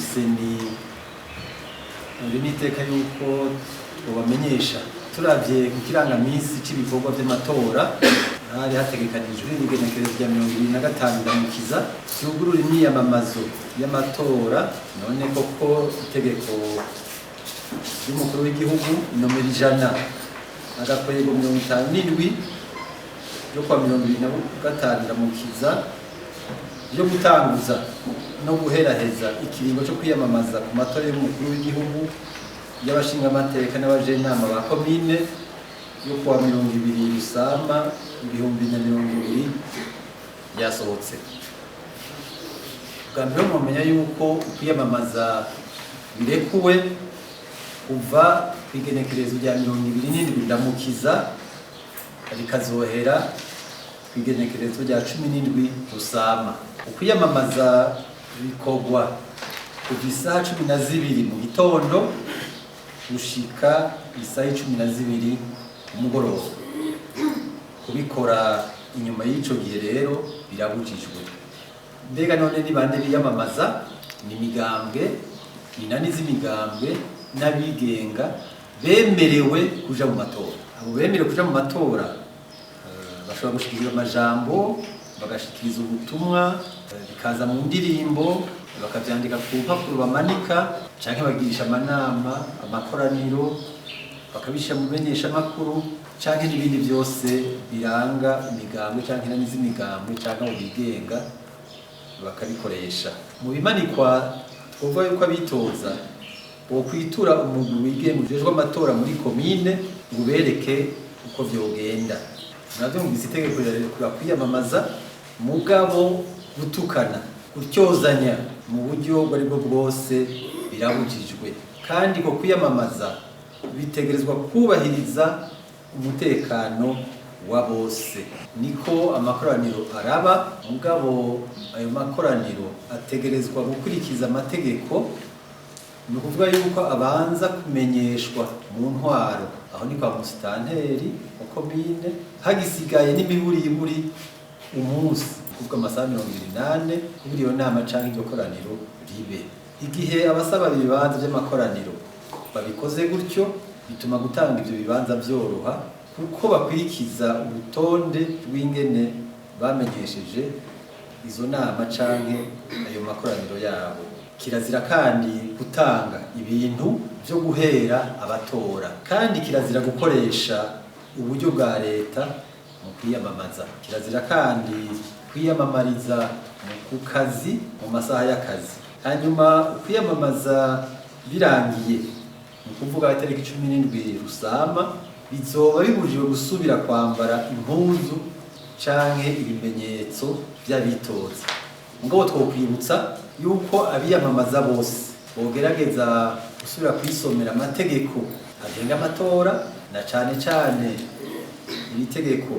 seni muri niteka yuko tubamenyesha turavye ku kirangamisi c'ibikorwa vy'amatora hari hategekanijwe n'igenekerezo rya 2025 ndamukiza cyugurura imyiyamamazo y'amatora none koko itegeko ry'umukuru w'igihugu nomero 100 agakwego 57 yo kwa 2025 ndamukiza yo gutanguza no guheraheza ikiringo cyo kwiyamamaza ku matora y'umukuru w'igihugu y'abashinga amateka n'abajenama ba komine yo kwa 20 Rusama 2020 yasohotse. Bwambere mumenya yuko kwiyamamaza birekuwe kuva kwigenekerezo rya 2027 ndamukiza rikazohera kwigenekerezo rya 17 Rusama. Ukwiyamamaza bikorwa kuva isaha 12 mu gitondo gushika isaha 12 umugoroba. Kubikora inyuma y'ico gihe rero birabujijwe. Mbega none ni bande biyamamaza? Ni migambwe, inani z'imigambwe n'abigenga bemerewe kuja mu matora. Abo bemerewe kuja mu matora bashobora gushikiriza amajambo, bagashikiriza ubutumwa, bikaza mu ndirimbo, bakavyandika ku mpapuro bamanika, canke bagirisha amanama, amakoraniro, bakabisha mu menyesha makuru, canke n'ibindi byose biranga imigambwe canke n'izimigambwe canke mu bigenga bakabikoresha. Mu bimanikwa twovuga yuko abitoza bo kwitura umugwi wigenga ujejwe amatora muri komine ngo bereke uko vyogenda. Navyo mu itegeko rya kwiyamamaza mugabo gutukana, gutyozanya mu buryo bwari bwo bwose birabujijwe. Kandi ko kwiyamamaza bitegerezwa kubahiriza umutekano wa bose. Niko amakoraniro araba, mugabo ayo makoraniro ategerezwa gukurikiza amategeko. Ni ukuvuga yuko abanza kumenyeshwa mu ntwaro, aho ni kwa musitanteri wa komine, hagisigaye n'imiburiburi umunsi kuvuga amasaha 28 kuri iyo nama canke iryo koraniro ribe. Igihe abasaba ibibanza by'amakoraniro babikoze gutyo bituma gutanga ivyo bibanza byoroha kuko bakurikiza urutonde rw'ingene bamenyesheje izo nama canke ayo makoraniro yabo. Kirazira kandi gutanga ibintu byo guhera abatora, kandi kirazira gukoresha uburyo bwa leta mu kwiyamamaza. Kirazira kandi kwiyamamariza ku kazi mu masaha y'akazi. Hanyuma kwiyamamaza birangiye mu kuvuga itariki 17 Rusama bizoba bibujijwe gusubira kwambara impuzu canke ibimenyetso by'abitoza. Ngo twokwibutsa yuko abiyamamaza bose bogerageza gusubira kwisomera amategeko agenga amatora, na cane iri tegeko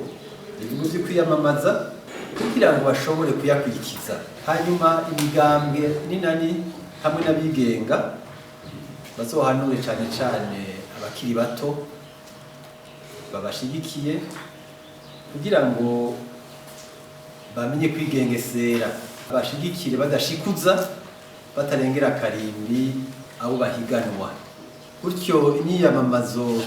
rivuga ivyo kwiyamamaza kugira ngo bashobore kuyakurikiza. Hanyuma imigambwe n'inani hamwe n'abigenga bazohanure cane abakiri bato babashigikiye kugira ngo bamenye kwigengesera, bashigikire badashikuza, batarengera karimbi abo bahiganwa. Gutyo imyiyamamazo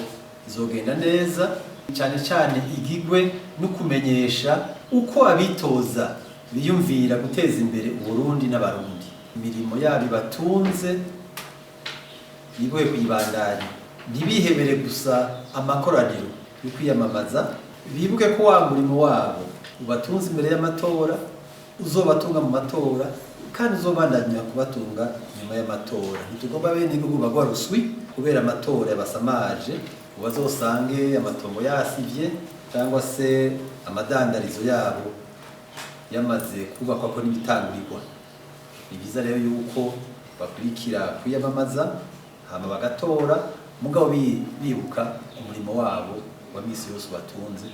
izogenda neza, cane igigwe no kumenyesha uko abitoza biyumvira guteza imbere Uburundi n'abarundi. Imirimo yabo batunze bigoye kuyibandanya, ntibihebere gusa amakoraniro yo kwiyamamaza, bibuke ko wa murimo wabo ubatunze imbere y'amatora, uzobatunga mu matora, kandi uzobandanya kubatunga nyuma y'amatora. Ntitugomba bene igihugu bagwa ruswi kubera amatora yabasamaje, ubazosange amatongo yasivye cyangwa se amadandarizo yabo yamaze kubakwa ko n'ibitangurirwa. Ni byiza rero yuko bakurikira kwiyamamaza hama bagatora, mugabo bibuka umurimo wabo wa misi yose batunze.